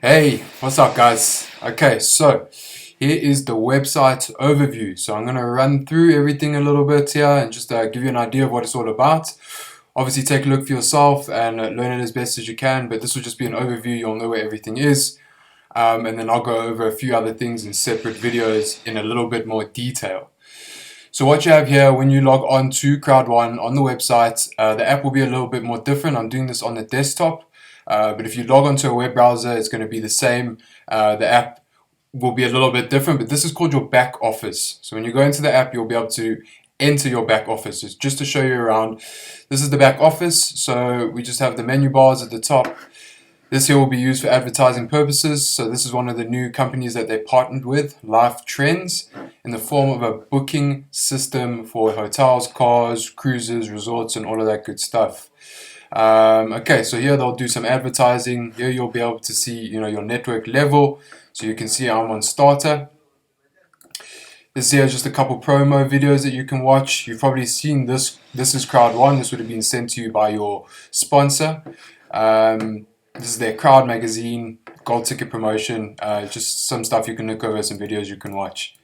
Hey, what's up guys? Okay, so here is the website overview. So I'm going to run through everything a little bit here and just give you an idea of what it's all about. Obviously take a look for yourself and learn it as best as you can, but this will just be an overview. You'll know where everything is. And then I'll go over a few other things in separate videos in a little bit more detail. So what you have here, when you log on to Crowd1 on the website, the app will be a little bit more different. I'm doing this on the desktop, but if you log onto a web browser, it's going to be the same. The app will be a little bit different, but this is called your back office. So when you go into the app, you'll be able to enter your back office. It's just to show you around. This is the back office. So we just have the menu bars at the top. This here will be used for advertising purposes. So this is one of the new companies that they partnered with, Life Trends, in the form of a booking system for hotels, cars, cruises, resorts, and all of that good stuff. Okay, so here they'll do some advertising. Here you'll be able to see, your network level. So you can see I'm on starter. This here is just a couple promo videos that you can watch. You've probably seen this. This is Crowd1. This would have been sent to you by your sponsor. This is their Crowd magazine, gold ticket promotion, just some stuff you can look over, some videos you can watch.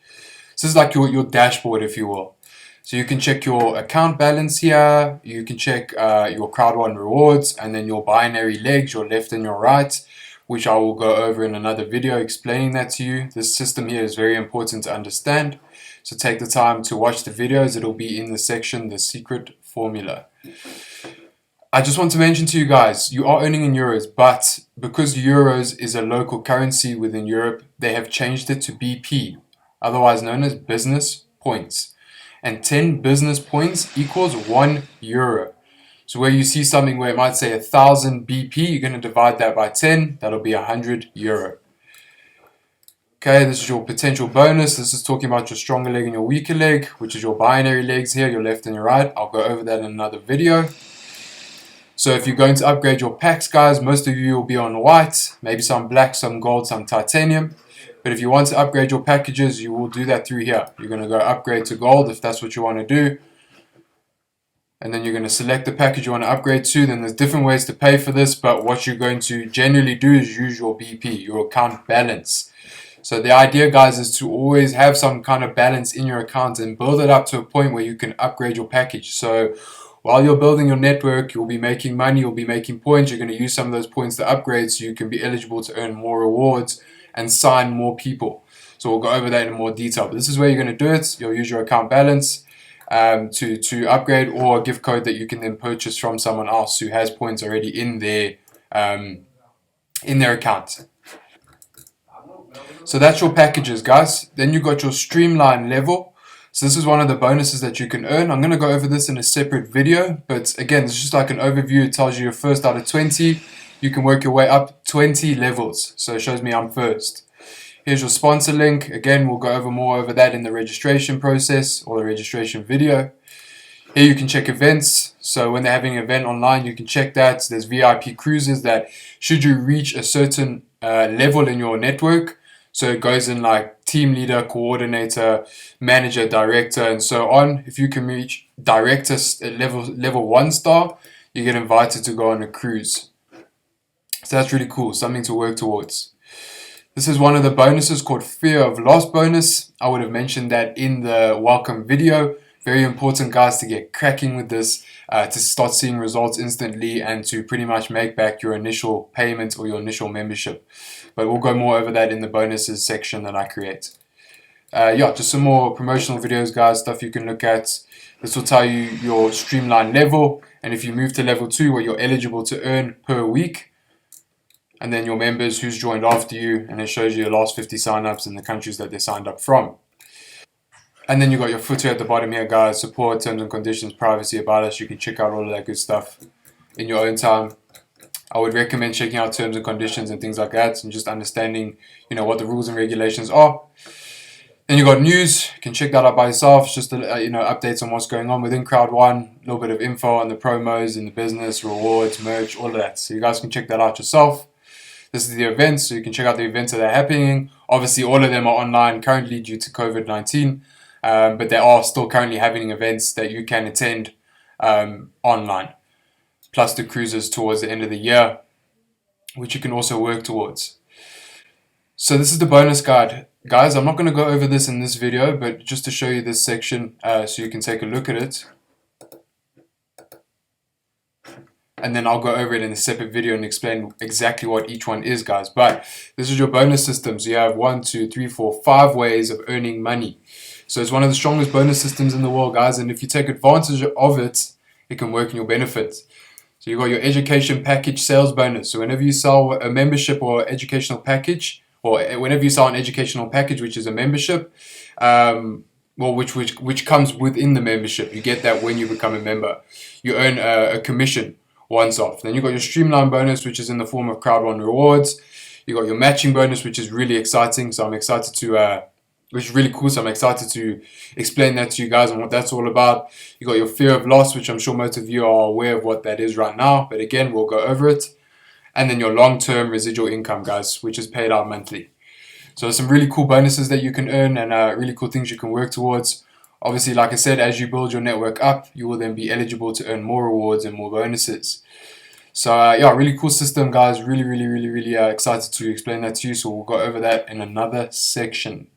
So this is like your dashboard, if you will. So you can check your account balance here, you can check your Crowd1 rewards, and then your binary legs, your left and your right, which I will go over in another video explaining that to you. This system here is very important to understand. So take the time to watch the videos. It'll be in the section, The Secret Formula. I just want to mention to you guys, you are earning in euros, but because euros is a local currency within Europe, they have changed it to BP, otherwise known as business points. And 10 business points equals €1. So where you see something where it might say 1,000 BP, you're going to divide that by 10, that'll be €100. Okay, this is your potential bonus. This is talking about your stronger leg and your weaker leg, which is your binary legs here, your left and your right. I'll go over that in another video. So if you're going to upgrade your packs, guys, most of you will be on white, maybe some black, some gold, some titanium. But if you want to upgrade your packages, you will do that through here. You're going to go upgrade to gold if that's what you want to do. And then you're going to select the package you want to upgrade to. Then there's different ways to pay for this, but what you're going to generally do is use your BP, your account balance. So the idea, guys, is to always have some kind of balance in your account and build it up to a point where you can upgrade your package. So while you're building your network, you'll be making money, you'll be making points. You're going to use some of those points to upgrade so you can be eligible to earn more rewards and sign more people. So we'll go over that in more detail. But this is where you're going to do it. You'll use your account balance to upgrade, or a gift code that you can then purchase from someone else who has points already in their account. So that's your packages, guys. Then you got your streamline level. So this is one of the bonuses that you can earn. I'm going to go over this in a separate video, but again, it's just like an overview. It tells you you're first out of 20. You can work your way up 20 levels. So it shows me I'm first. Here's your sponsor link. Again, we'll go over more over that in the registration process or the registration video. Here you can check events. So when they're having an event online, you can check that. There's VIP cruises that should you reach a certain level in your network, so it goes in like team leader, coordinator, manager, director, and so on. If you can reach director level 1 star, you get invited to go on a cruise. So that's really cool, something to work towards. This is one of the bonuses called Fear of Loss bonus. I would have mentioned that in the welcome video. Very important, guys, to get cracking with this, to start seeing results instantly and to pretty much make back your initial payment or your initial membership. But we'll go more over that in the bonuses section that I create. Yeah, just some more promotional videos, guys, stuff you can look at. This will tell you your streamline level, and if you move to level 2, what you're eligible to earn per week, and then your members, who's joined after you, and it shows you your last 50 signups and the countries that they signed up from. And then you got your footer at the bottom here, guys. Support, terms and conditions, privacy, about us. You can check out all of that good stuff in your own time. I would recommend checking out terms and conditions and things like that, and just understanding, what the rules and regulations are. Then you got news. You can check that out by yourself. It's just updates on what's going on within Crowd1. A little bit of info on the promos and the business, rewards, merch, all of that. So you guys can check that out yourself. This is the events, so you can check out the events that are happening. Obviously, all of them are online currently due to COVID-19. But they are still currently having events that you can attend online, plus the cruises towards the end of the year, which you can also work towards. So this is the bonus guide. Guys, I'm not going to go over this in this video, but just to show you this section so you can take a look at it. And then I'll go over it in a separate video and explain exactly what each one is, guys. But this is your bonus systems. You have 1, 2, 3, 4, 5 ways of earning money. So it's one of the strongest bonus systems in the world, guys. And if you take advantage of it, it can work in your benefit. So you've got your education package sales bonus. So whenever you sell a membership or educational package, or whenever you sell an educational package, which is a membership, which comes within the membership, you get that when you become a member. You earn a commission once off. Then you've got your streamline bonus, which is in the form of Crowd1 rewards. You've got your matching bonus, which is really exciting. So I'm excited to, which is really cool. So I'm excited to explain that to you guys and what that's all about. You got your fear of loss, which I'm sure most of you are aware of what that is right now. But again, we'll go over it. And then your long-term residual income, guys, which is paid out monthly. So some really cool bonuses that you can earn and really cool things you can work towards. Obviously, like I said, as you build your network up, you will then be eligible to earn more rewards and more bonuses. So yeah, really cool system, guys. Really excited to explain that to you. So we'll go over that in another section.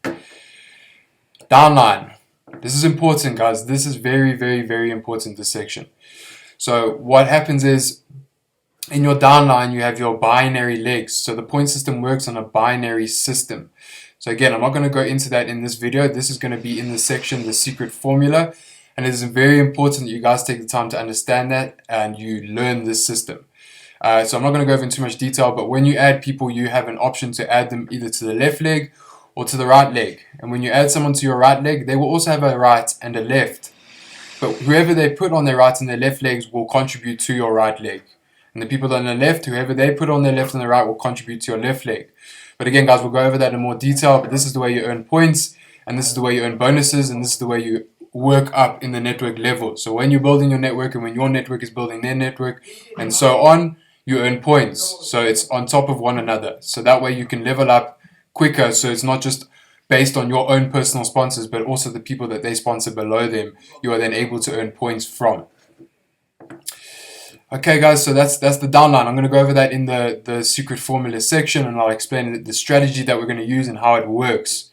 Downline. This is important, guys. This is very important, this section. So what happens is, in your downline, you have your binary legs. So the point system works on a binary system. So again, I'm not going to go into that in this video. This is going to be in the section, the secret formula. And it is very important that you guys take the time to understand that and you learn this system. So I'm not going to go over in too much detail, but when you add people, you have an option to add them either to the left leg or to the right leg. And when you add someone to your right leg, they will also have a right and a left. But whoever they put on their right and their left legs will contribute to your right leg. And the people on the left, whoever they put on their left and the right, will contribute to your left leg. But again, guys, we'll go over that in more detail. But this is the way you earn points, and this is the way you earn bonuses, and this is the way you work up in the network level. So when you're building your network and when your network is building their network and so on, you earn points. So it's on top of one another. So that way you can level up quicker. So it's not just based on your own personal sponsors, but also the people that they sponsor below them, you are then able to earn points from. Okay, guys, so that's the downline. I'm going to go over that in the secret formula section, and I'll explain the strategy that we're going to use and how it works.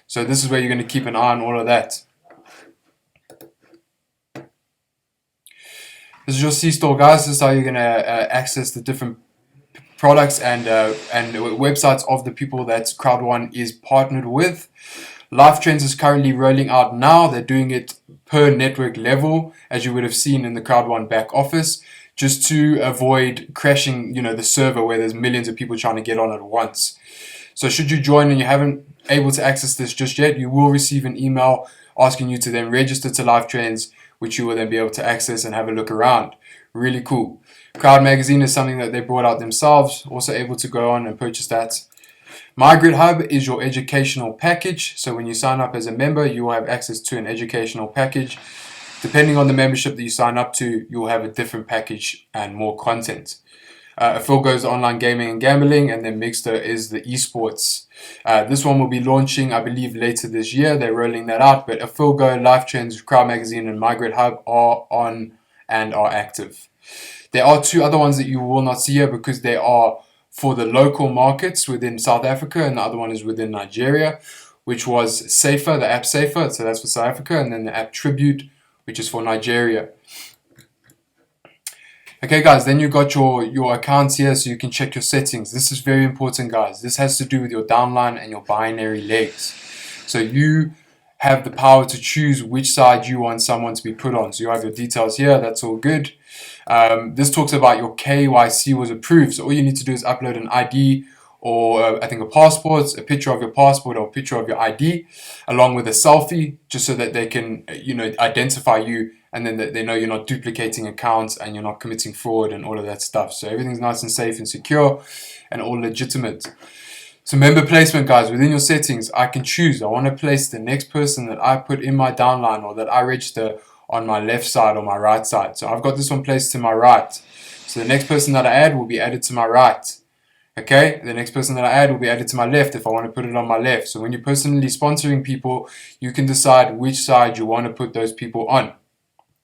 So this is where you're going to keep an eye on all of that. This is your C-store, guys. This is how you're going to access the different products and websites of the people that Crowd1 is partnered with. Live Trends is currently rolling out now. They're doing it per network level, as you would have seen in the Crowd1 back office, just to avoid crashing, the server where there's millions of people trying to get on at once. So should you join and you haven't able to access this just yet, you will receive an email asking you to then register to Live Trends, which you will then be able to access and have a look around. Really cool. Crowd Magazine is something that they brought out themselves, also able to go on and purchase that. MyGrid Hub is your educational package. So when you sign up as a member, you will have access to an educational package. Depending on the membership that you sign up to, you will have a different package and more content. Phil goes online gaming and gambling, and then Mixter is the esports. This one will be launching, I believe, later this year. They're rolling that out, but Phil Go, Life Trends, Crowd Magazine, and MyGrid Hub are on and are active. There are two other ones that you will not see here because they are for the local markets within South Africa, and the other one is within Nigeria, which was Safer, the app Safer, so that's for South Africa, and then the app Tribute, which is for Nigeria. Okay, guys, then you got your accounts here, so you can check your settings. This is very important, guys. This has to do with your downline and your binary legs. So you have the power to choose which side you want someone to be put on. So you have your details here. That's all good. This talks about your KYC was approved. So all you need to do is upload an ID or I think a passport, a picture of your passport or a picture of your ID, along with a selfie, just so that they can, identify you, and then they know you're not duplicating accounts and you're not committing fraud and all of that stuff. So everything's nice and safe and secure and all legitimate. So member placement, guys, within your settings, I can choose. I want to place the next person that I put in my downline or that I register on my left side or my right side. So I've got this one placed to my right. So the next person that I add will be added to my right. Okay, the next person that I add will be added to my left if I want to put it on my left. So when you're personally sponsoring people, you can decide which side you want to put those people on.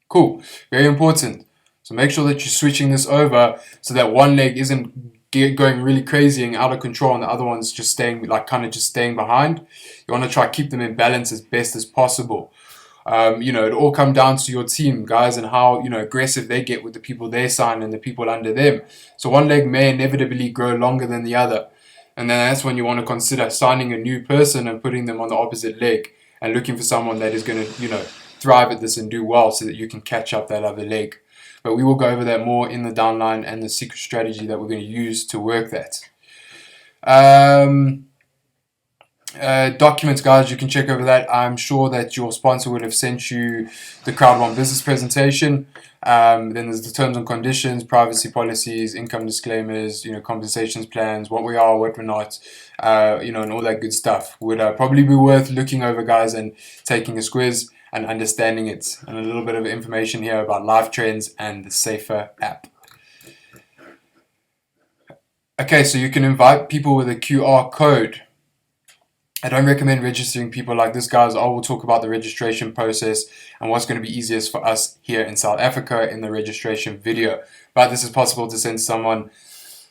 Cool, very important. So make sure that you're switching this over so that one leg isn't going really crazy and out of control, and the other one's just staying, like, kind of just staying behind. You want to try to keep them in balance as best as possible. It all comes down to your team, guys, and how, aggressive they get with the people they sign and the people under them. So one leg may inevitably grow longer than the other. And then that's when you want to consider signing a new person and putting them on the opposite leg and looking for someone that is going to, thrive at this and do well so that you can catch up that other leg. But we will go over that more in the downline and the secret strategy that we're going to use to work that. Documents, guys, you can check over that. I'm sure that your sponsor would have sent you the Crowd1 business presentation. Then there's the terms and conditions, privacy policies, income disclaimers, compensations plans, what we are, what we're not, and all that good stuff. Would probably be worth looking over, guys, and taking a squiz and understanding it. And a little bit of information here about life trends and the Safer app. Okay, so you can invite people with a QR code. I don't recommend registering people like this, guys. I will talk about the registration process and what's going to be easiest for us here in South Africa in the registration video. But this is possible to send someone.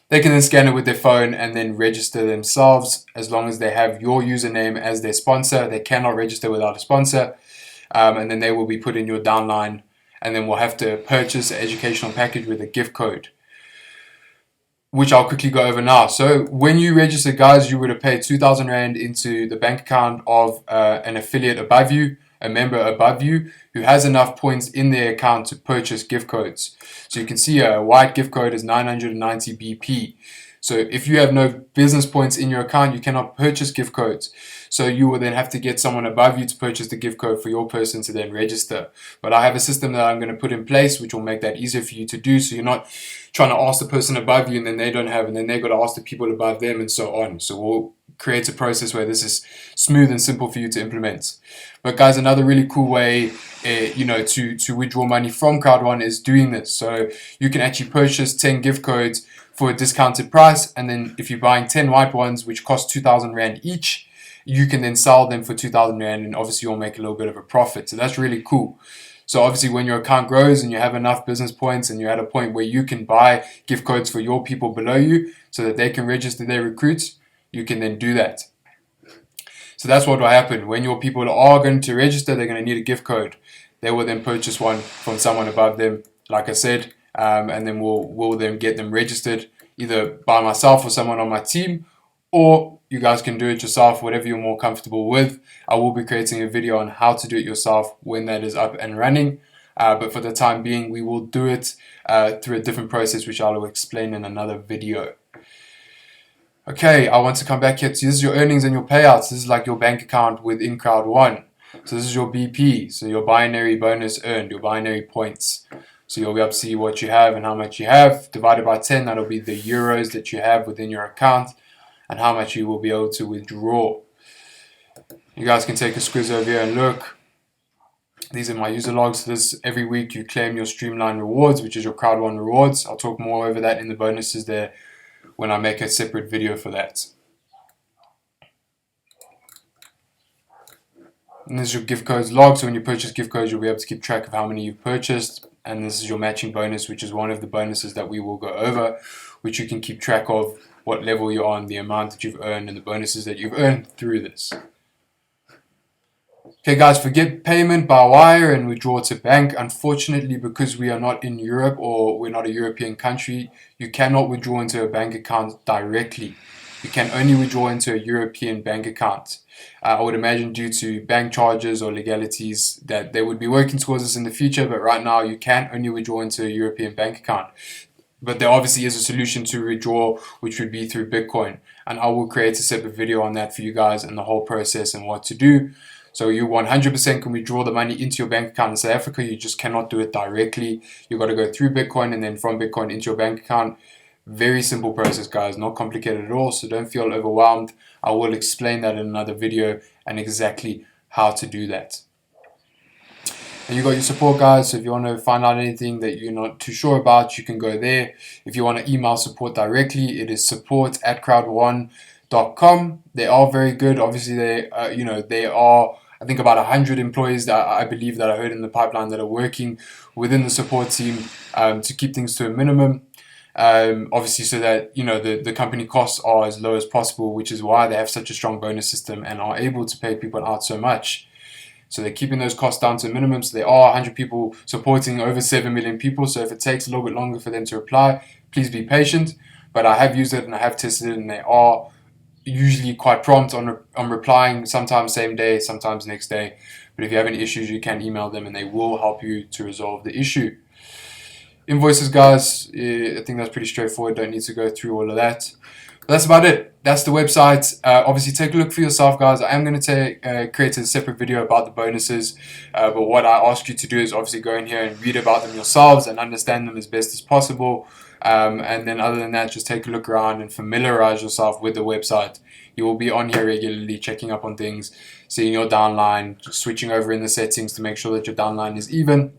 They can then scan it with their phone and then register themselves as long as they have your username as their sponsor. They cannot register without a sponsor. And then they will be put in your downline, and then we'll have to purchase an educational package with a gift code, which I'll quickly go over now. So when you register, guys, you would have paid 2,000 Rand into the bank account of an affiliate above you, a member above you, who has enough points in their account to purchase gift codes. So you can see a white gift code is 990 BP. So if you have no business points in your account, you cannot purchase gift codes. So you will then have to get someone above you to purchase the gift code for your person to then register. But I have a system that I'm going to put in place which will make that easier for you to do. So you're not trying to ask the person above you and then they don't have, and then they've got to ask the people above them and so on. So we'll create a process where this is smooth and simple for you to implement. But guys, another really cool way to withdraw money from Crowd1 is doing this. So you can actually purchase 10 gift codes for a discounted price, and then if you're buying 10 white ones which cost 2,000 Rand each, you can then sell them for 2,000 Rand, and obviously you'll make a little bit of a profit. So that's really cool. So obviously when your account grows and you have enough business points and you're at a point where you can buy gift codes for your people below you so that they can register their recruits, you can then do that. So that's what will happen. When your people are going to register, they're going to need a gift code. They will then purchase one from someone above them, like I said, and then we'll then get them registered either by myself or someone on my team, or you guys can do it yourself, whatever you're more comfortable with. I will be creating a video on how to do it yourself when that is up and running. But for the time being, we will do it through a different process, which I will explain in another video. Okay, I want to come back here. So this is your earnings and your payouts. This is like your bank account within Crowd1. So this is your BP, so your binary bonus earned, your binary points. So you'll be able to see what you have and how much you have. Divided by 10, that'll be the euros that you have within your account and how much you will be able to withdraw. You guys can take a squiz over here and look. These are my user logs. This every week you claim your Streamline rewards, which is your Crowd1 rewards. I'll talk more over that in the bonuses there when I make a separate video for that. And this is your gift codes log. So when you purchase gift codes, you'll be able to keep track of how many you've purchased. And this is your matching bonus, which is one of the bonuses that we will go over, which you can keep track of what level you're on, the amount that you've earned, and the bonuses that you've earned through this. Okay guys, forget payment by wire and withdraw to bank. Unfortunately, because we are not in Europe or we're not a European country, you cannot withdraw into a bank account directly. You can only withdraw into a European bank account. I would imagine due to bank charges or legalities that they would be working towards this in the future, but right now you can only withdraw into a European bank account. But there obviously is a solution to withdraw, which would be through Bitcoin. And I will create a separate video on that for you guys and the whole process and what to do. So you 100% can withdraw the money into your bank account in South Africa. You just cannot do it directly. You've got to go through Bitcoin and then from Bitcoin into your bank account. Very simple process, guys, not complicated at all, so don't feel overwhelmed. I will explain that in another video and exactly how to do that. And you got your support, guys, so if you want to find out anything that you're not too sure about, you can go there. If you want to email support directly, it is support@crowd1.com. They are very good. Obviously, they are, I think, about 100 employees that I believe that I heard in the pipeline that are working within the support team to keep things to a minimum. Obviously so that the company costs are as low as possible, which is why they have such a strong bonus system and are able to pay people out so much. So they're keeping those costs down to a minimum. So there are 100 people supporting over 7 million people. So if it takes a little bit longer for them to reply, please be patient. But I have used it and I have tested it, and they are usually quite prompt on replying, sometimes same day, sometimes next day. But if you have any issues, you can email them and they will help you to resolve the issue. Invoices, guys, I think that's pretty straightforward. Don't need to go through all of that. But that's about it. That's the website. Obviously, take a look for yourself, guys. I am going to create a separate video about the bonuses. But what I ask you to do is obviously go in here and read about them yourselves and understand them as best as possible. And then other than that, just take a look around and familiarize yourself with the website. You will be on here regularly, checking up on things, seeing your downline, switching over in the settings to make sure that your downline is even.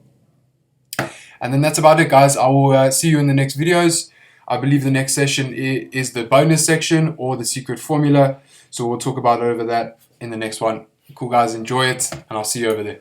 And then that's about it, guys. I will see you in the next videos. I believe the next session is the bonus section or the secret formula. So we'll talk about over that in the next one. Cool, guys. Enjoy it, and I'll see you over there.